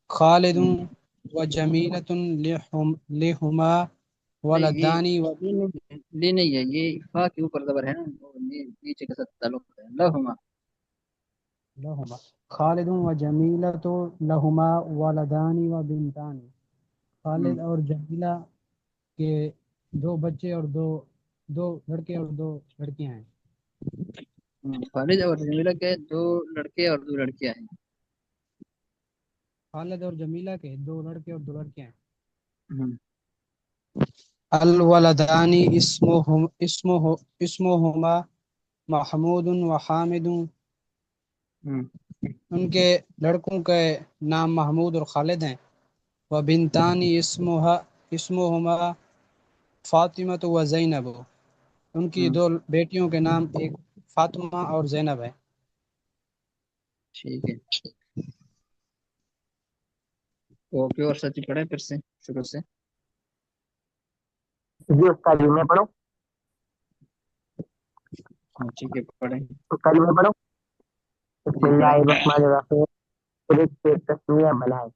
خالد و جمیلۃ لہما نہیں یہ ولدانی و لی نہیں ہے، یہ فا کے اوپر زبر ہے نا، اور نیچے کے ساتھ تعلق ہے لہما. لہما خالد و جمیلۃ لہما ولدانی و بنتان. خالد اور جمیلہ کے دو بچے اور دو لڑکے اور دو لڑکیاں ہیں. خالد اور جمیلہ کے دو لڑکے اور دو لڑکیاں ہیں. خالد اور جمیلہ کے دو لڑکے اور دو لڑکیاں ہیں. ہم، الولدانی اسمہما محمود و حامد. ہم، ان کے لڑکوں کے نام محمود اور خالد ہیں. و بنتانی اسمہما فاطمہ و زینب. ان کی ہم، دو بیٹیوں کے نام ایک فاطمہ اور زینب ہے. ٹھیک ہے. تو پیور سچ پڑھے پھر سے شروع سے. جی استاد جی میں پڑھوں؟ ہاں ٹھیک ہے پڑھیں. استاد جی میں پڑھوں؟ بسم جی اللہ پڑھیں. الرحمن الرحیم. فرج سے تسمیہ بنائیں.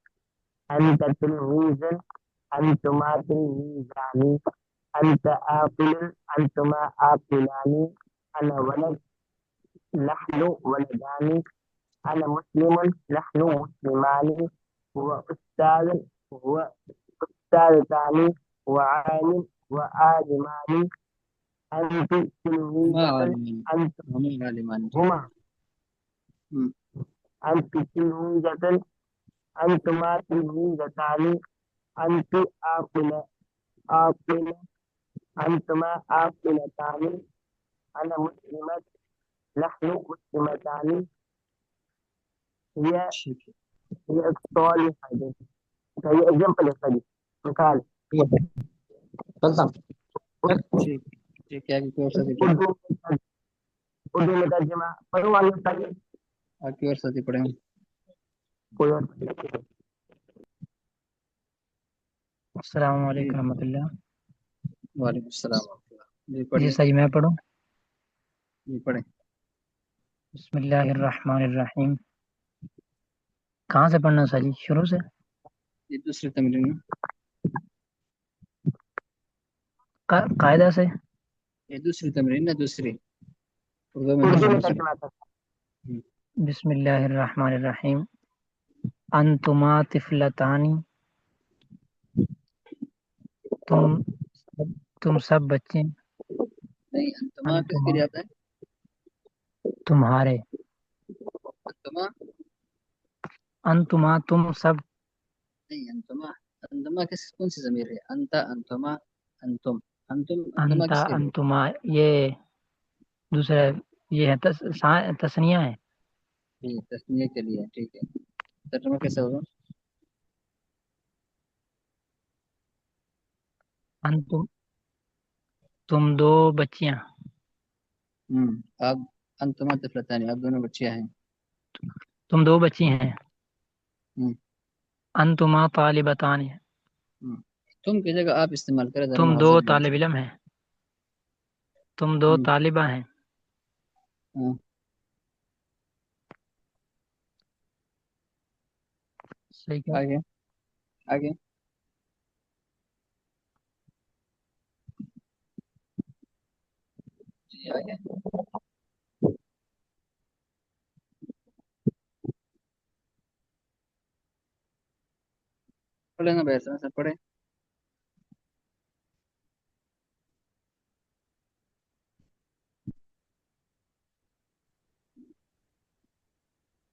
انت تلمیذ انتما تلمیذانی انت عاقل انتما عاقلانی انا ولد نحن ولدانی انا مسلم نحن مسلمان هو استاذ هو استاذتان وعالم وعالمان انت ہما تلميذة عالمان، انت ہما عالمان. ٹھیک ہے. هما ہم، انت تلميذة انتما تلميذتان انت عاقلة انتما عاقلتان انا مسلمة نحن مسلمتان هي ٹھیک ہے. الصالحة. هي اگزامپل ہے سر مثال. چلتا ہوں. ٹھیک ٹھیک ہے. پیور سچ پڑھیں. اردو میں ترجمہ پڑھوں والے استاد جی؟ پیور سچ پڑھیں. کوئی اور السلام جی علیکم ورحمۃ اللہ. وعلیکم السلام ورحمۃ اللہ. جی جی پڑھیے. سر میں پڑھوں. جی پڑھیں. بسم اللہ الرحمن الرحیم. کہاں سے پڑھنا سر جی؟ شروع سے؟ یہ دوسری تمرین ہے. قاعدہ سے؟ یہ دوسری تمرین ہے، دوسری اردو میں اردو ترجمہ میں کریں. ترجمہ کرتا بسم اللہ الرحمن الرحیم. انتما طفلتانی، تم سب بچے. نہیں انتما کس کے انتما لیے آتا ہے؟ تمہارے. انتما انتما تم سب. نہیں انتما، انتما کون سی ضمیر ہے؟ انت، انتما، انتم. انتما انتا کس کے لیے؟ انتما یہ دوسرا یہ ہے تسنیہ ہے. جی تسنیہ کے لیے. ٹھیک ہے. ترجمہ کیسے ہوگا؟ انتم تم دو بچیاں. آپ انتما طفلتان، آپ دونوں بچیاں ہیں. تم دو بچی ہیں. ہم، انتما طالبتان، ہم. تم کی جگہ آپ استعمال کریں ذرا تم دو مہذب لفظ. طالب علم ہیں. تم دو ہم، طالبہ ہیں. ہاں. صحیح کیا؟ آگے آگے. جی آگے. پڑھیں گے بھائی سر پڑھیں.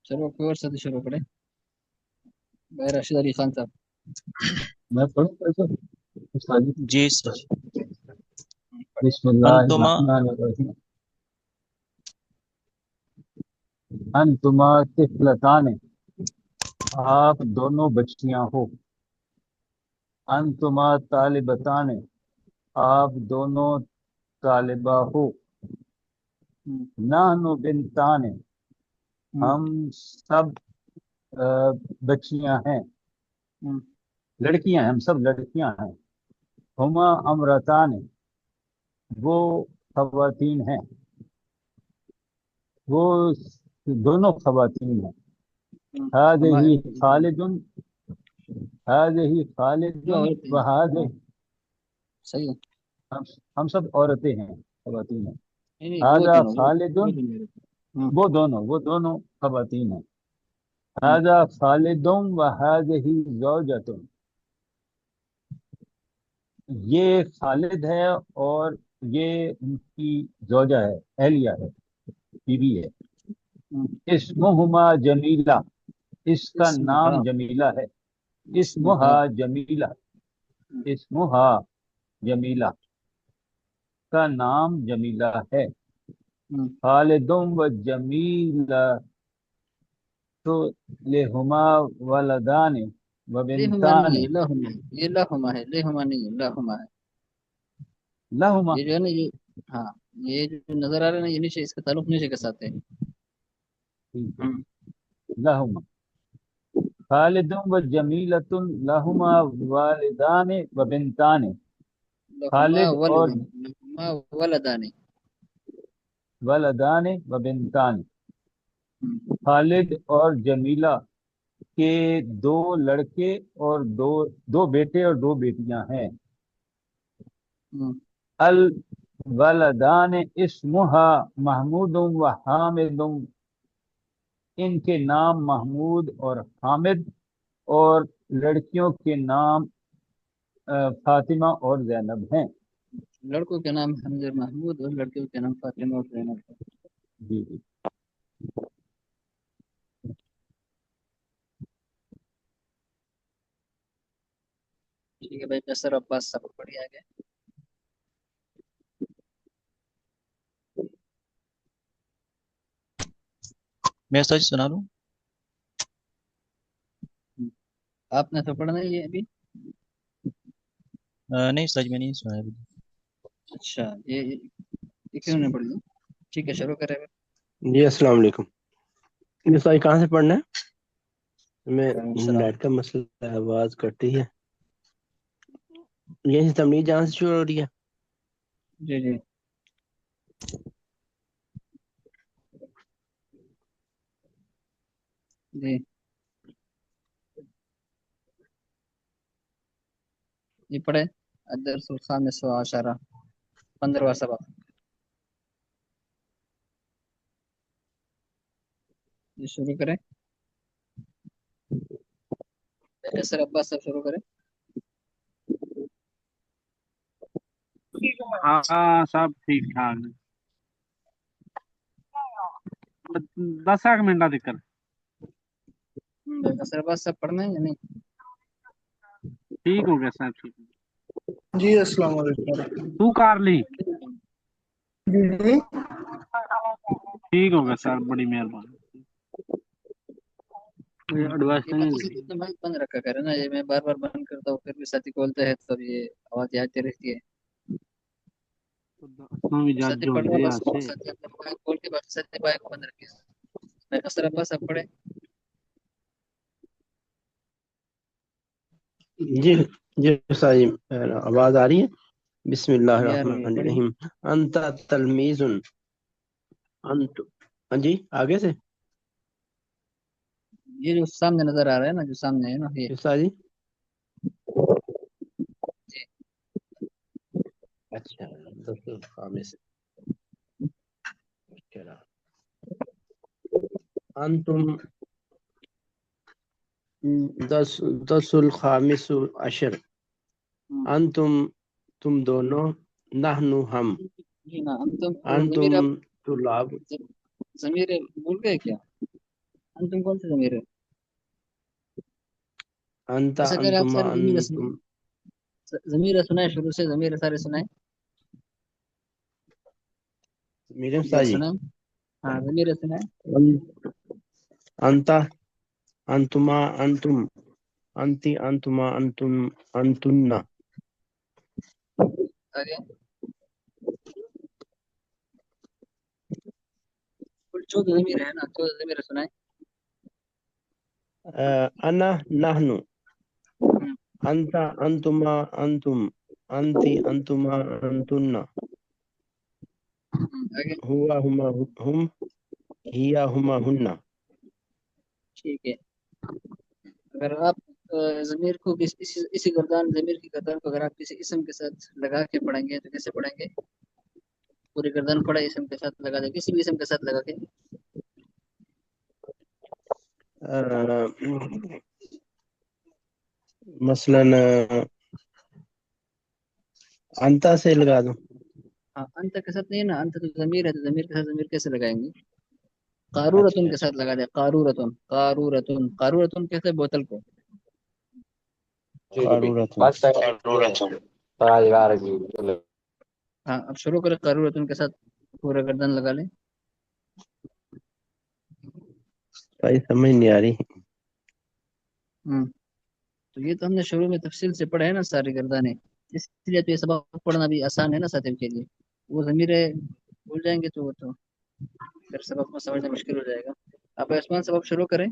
چلو کوئی اور ساتھی شروع کریں. بھائی راشد علی خان صاحب. میں پڑھوں استاد جی؟ جی سر. بسم اللہ انتما الرحمن الرحیم. انتما طفلتان، آپ دونوں بچیاں ہو. انتما طالبتان، آپ دونوں طالبہ ہو. نحن بنتان، ہم سب بچیاں ہیں، لڑکیاں ہیں، ہم سب لڑکیاں ہیں. ہما امرتان، وہ خواتین ہیں، وہ دونوں خواتین ہیں. هذه خالد، هذه خالد جو عورتیں ہیں، وهذه صحیح ہے، ہم سب عورتیں ہیں، خواتین ہیں. نہیں وہ هذا تینوں خالد وہ ضمیر ہے. وہ دونوں خواتین ہیں. هذا خالد وهذه زوجة، یہ خالد ہے اور یہ ان کی زوجہ ہے، اہلیہ ہے، بیوی ہے. اسمہما جمیلہ، اس کا نام جمیلہ ہے. اسمہا جمیلہ، اسمہا جمیلہ کا نام جمیلہ ہے. خالد و جمیلہ تو لہما ولدان و لہما بنتان. نہیں ہے، لہما، یہ لہما ہے، لہما نہیں ہے، لہما ہے. لہما یہ جو ہے نا یہ، ہاں یہ جو نظر آ رہا ہے نا یہ نیچے، اس کا تعلق نیچے کے ساتھ ہے. لہما خالد و جمیلۃ لہما والدان و بنتان. لہما خالد اور ولدان، لہما ولدان. ولدان و بنتان، خالد اور جمیلہ کے دو لڑکے اور دو بیٹے اور دو بیٹیاں ہیں. الولدان اسمہا محمود و حامد، ان کے نام محمود اور حامد، اور لڑکیوں کے نام فاطمہ اور زینب ہیں. لڑکوں کے نام حمزہ محمود اور لڑکیوں کے نام فاطمہ اور زینب ہے. جی جی. ٹھیک ہے بھائی، قصر عباس سب پڑھی آگے. میں سچ سنا لوں؟ آپ نے تو پڑھنا ہی ہے ابھی. نہیں سچ میں نہیں سنا ہے ابھی. اچھا یہ کیوں نہیں پڑھ لی؟ ٹھیک ہے شروع کریں. جی السلام علیکم. یہ ساری کہاں سے پڑھنا ہے؟ میں السلام. نیٹ کا مسئلہ ہے، آواز کٹتی ہے. یہ تمرین جہاں سے شروع ہو رہی ہے؟ جی جی جی یہ پڑھے الدرس الخامس عشرہ، 15واں سبق. یہ شروع کریں. قصر عباس سب شروع کریں. ہاں سب ٹھیک ٹھاک. 10 منٹ دکر قصر عباس سب پڑھنا ہے یا نہیں؟ ٹھیک ہو گیا صاحب. ٹھیک جی السلام علیکم. تو کر لی. جی جی ٹھیک ہو گیا سر، بڑی مہربانی. ایڈوائس یہ بات سے تو میں بند رکھا کرے نا، یہ میں بار بار بند کرتا ہوں پھر بھی ساتھی کھولتے ہیں تو یہ آواز آتی رہتی ہے. ساتھی پڑھ رہا بس، ساتھی اپنا موبائل کھول کے باقی ساتھی بھائی کو بند رکھے. میں قصر عباس سب پڑھے. جی جی ساری آواز آ رہی ہے. بسم اللہ جی آ رہی ہے، الرحمن پڑھیے. الرحیم. انت تلمیذ، انت. ہاں جی آگے سے. یہ جو سامنے نظر آ رہا ہے نا، جو سامنے ہے نا یہ. جی جی اچھا درس الخامس. انتم درس الخامس عشر. انتم تم دونوں، نحنو ہم، جی نا، انتم انتم ضمیر آپ طلاب. ضمیر بھول گئے کیا؟ انتم کون سے ضمیر ہے؟ انت ایسا کریں آپ انتما سارے ضمیر انتم. سنائیں، ضمیر سنائیں شروع سے، ضمیر سارے سنائیں. میرے جی ساجی. سنائیں. ہاں ضمیر سنائیں. انت انتما انتم، انتی انتما انتم، انتن. آگے کل 14 ضمیر ہے نا، 14 ضمیر سنائیں. انا نحنو، انت انتما انتم، انتی انتما انتن، آگے ہوا ہما ہم، ہیا ہما ہن. ٹھیک ہے. اگر آپ ضمیر کو اسی گردان ضمیر کی گردان کو اگر آپ کسی اسم کے ساتھ لگا کے پڑھیں گے تو کیسے پڑھیں گے؟ پوری گردان پڑھا اسم کے ساتھ لگا دیں، کسی بھی اسم کے ساتھ لگا کے. مثلا انتا سے لگا دوں. ہاں انت کے ساتھ نہیں نا، انت تو ضمیر ہے، تو ضمیر کے ساتھ ضمیر کیسے لگائیں گے؟ قارورتن کے ساتھ لگا دیں، قارورتن قارورتن قارورتن کہتے ہیں بوتل کو. ہاں اب شروع کریں قارورتن کے ساتھ، پورا گردن لگا لیں. بھائی سمجھ نہیں آ رہی. تو یہ تو ہم نے شروع میں تفصیل سے پڑھا ہے نا ساری گردانیں، اس لیے تو یہ سبق پڑھنا بھی آسان ہے نا ساتھیوں کے لیے. وہ ضمیریں بھول جائیں گے تو وہ تو پھر سبق کو سمجھنا مشکل ہو جائے گا. آپ عثمان سبق شروع کریں.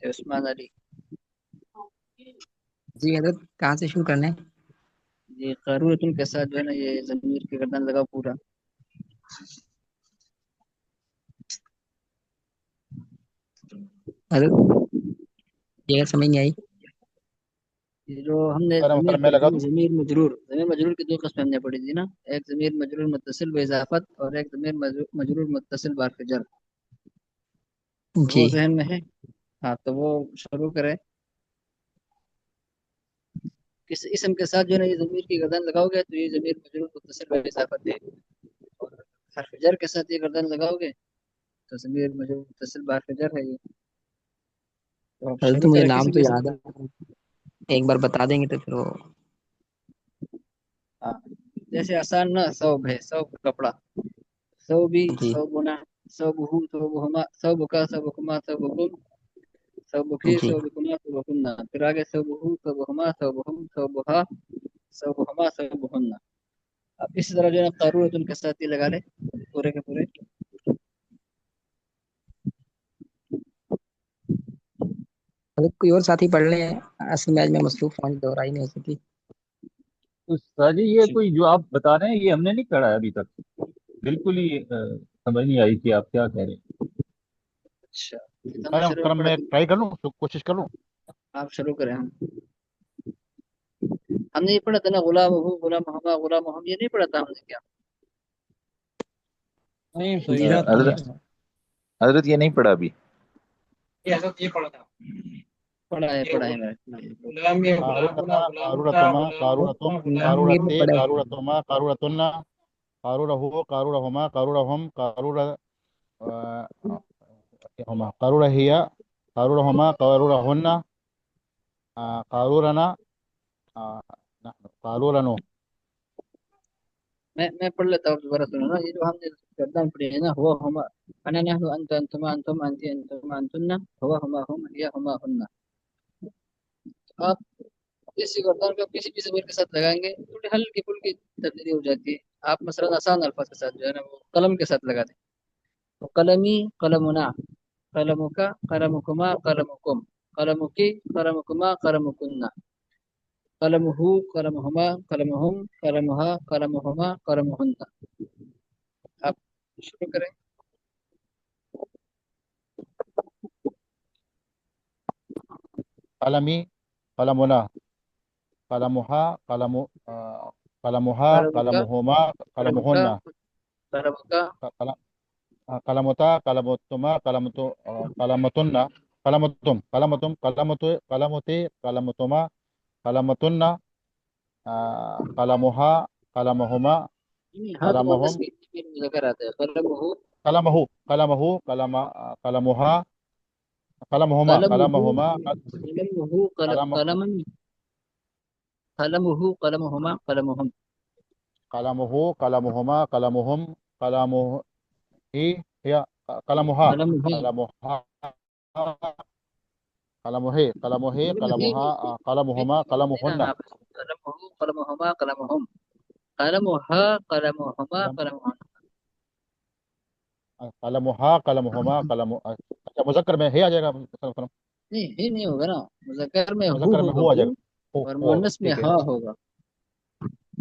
عثمان علی. جی حضرت کہاں سے شروع کرنا ہے؟ یہ قارورتن کے ساتھ جو ہے نا یہ ضمیر کی گردن لگا پورا. حضرت یہ اگر سمجھ نہیں آئی. یہ جو ہم نے کرم ضمیر کرم میں پڑھی لگا تھی دوں. ضمیر مجرور کی دو قسمیں ہم نے پڑھی تھی نا، ایک ضمیر مجرور متصل باضافت اور ایک ضمیر مجرور متصل بحرف جر. جی وہ ذہن میں ہے؟ ہاں تو وہ شروع کرے. کس اسم کے ساتھ جو ہے نا یہ ضمیر کی گردن لگاؤ گے تو یہ ضمیر مجرور متصل باضافت ہے، اور حرف جر کے ساتھ یہ گردن لگاؤ گے تو ضمیر مجرور متصل بحرف جر ہے یہ. تو آپ حضرت شروع مجھے کریں نام کسی تو بھی اسم یاد سے. ہے، ایک بار بتا دیں گے تو پھر وہ. ہاں جیسے آسان نا، ثوب ہے، ثوب کپڑا، ثوبی جی ثوبنا ثوبہ ثوبہما ثوبکا ثوبکما ثوبکم ثوبکی جی ثوبکما ثوبکنا، پھر آگے ثوبہ ثوبہما ثوبہم ثوبہا ثوبہما ثوبہن. اب اسی طرح جو ہے قارورۃ کے ساتھ یہ لگا لیں پورے کے پورے. حضرت کوئی اور ساتھی پڑھ لیں، اصل میں آج میں مصروف ہوں، دورہ ہی نہیں ہو سکی. تو سر جی یہ کوئی جو آپ بتا رہے ہیں یہ ہم نے نہیں پڑھا ہے ابھی تک، بالکل ہی سمجھ نہیں آئی کہ آپ کیا کہہ رہے ہیں. اچھا کرم میں ٹرائی کر لوں، کوشش کر لوں. آپ شروع کریں. ہم نے یہ پڑھا تھا نا غلام ہو غلام ہما غلام ہم، یہ نہیں پڑھا تھا ہم نے کیا؟ نہیں جی حضرت یہ نہیں پڑھا ابھی. یہ پڑھا تھا. پڑھا ہے میں. قارورتما قارورتم نام یہ قارورتے پڑھا ہے. قارورتما قارورتن قارورہو قارورہما قارورہم قارورہیا قارورہما قارورہن قارورنا قارورنو. میں پڑھ لیتا ہوں دوبارہ سنو نا. یہ جو ہم نے گردان پڑھی ہے نا، ہوا ہما انا نحن انت انتما انتم انتی انتما انتن ہوا ہما ہم ہی ہما ہن. آپ اسی گردان کو کسی بھی ضمیر کے ساتھ لگائیں گے تھوڑی ہلکی پھلکی تبدیلی ہو جاتی ہے. آپ مثلا آسان الفاظ کے ساتھ جو ہے نا وہ قلم کے ساتھ لگا دیں. تو قلمی قلمنا قلمک قلمکما قلمکم قلمکی قلمکما قلمکن قلمہ قلمہما قلمہم قلمہا قلمہما قلمہن. آپ شروع کریں. قلمی قلمنا قلمہا قلمہا قلمک قلمہما قلمک قلمہن قلمک قلمتا قلمتما قلمتن قلمتم قلمتم قلمتے قلمتما قلمتن قلمہا قلمہما ہاں تو مؤنث قلمہم کی ذکر آتا ہے. قلمہ قلمہو قلمہو قلمہا قلمہما قلمہما قلم قلمہ قلمہما قلمہم قلمہو قلمہما قلمہم قلمہ یا قلمہا قلمہ قلمہا قلمہ قلمہ قلمہا قلمہما قلمہن قلمہ قلمہما قلمہم قلمہا قلمہما قلمہن. قلمہا قلمہما قلم. اچھا مذکر میں ہے آ جائے گا. نہیں ہی نہیں ہوگا نا، مذکر میں ہو مذکر میں ہوگا ہو آ ہو، جائے گا. اور ہو مؤنث میں ٹھیک ہے ہا ہوگا.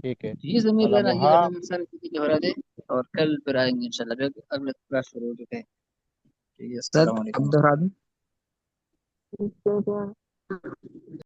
ٹھیک ہے. یہ ضمیر لینا، یہ قلمہا ہمیں سارے چیزیں دہرا دیں اور کل پھر آئیں گے انشاءاللہ. اگلا کلاس شروع ہو چکے ہیں. ٹھیک ہے، سر السلام اب علیکم۔ دہرا دوں؟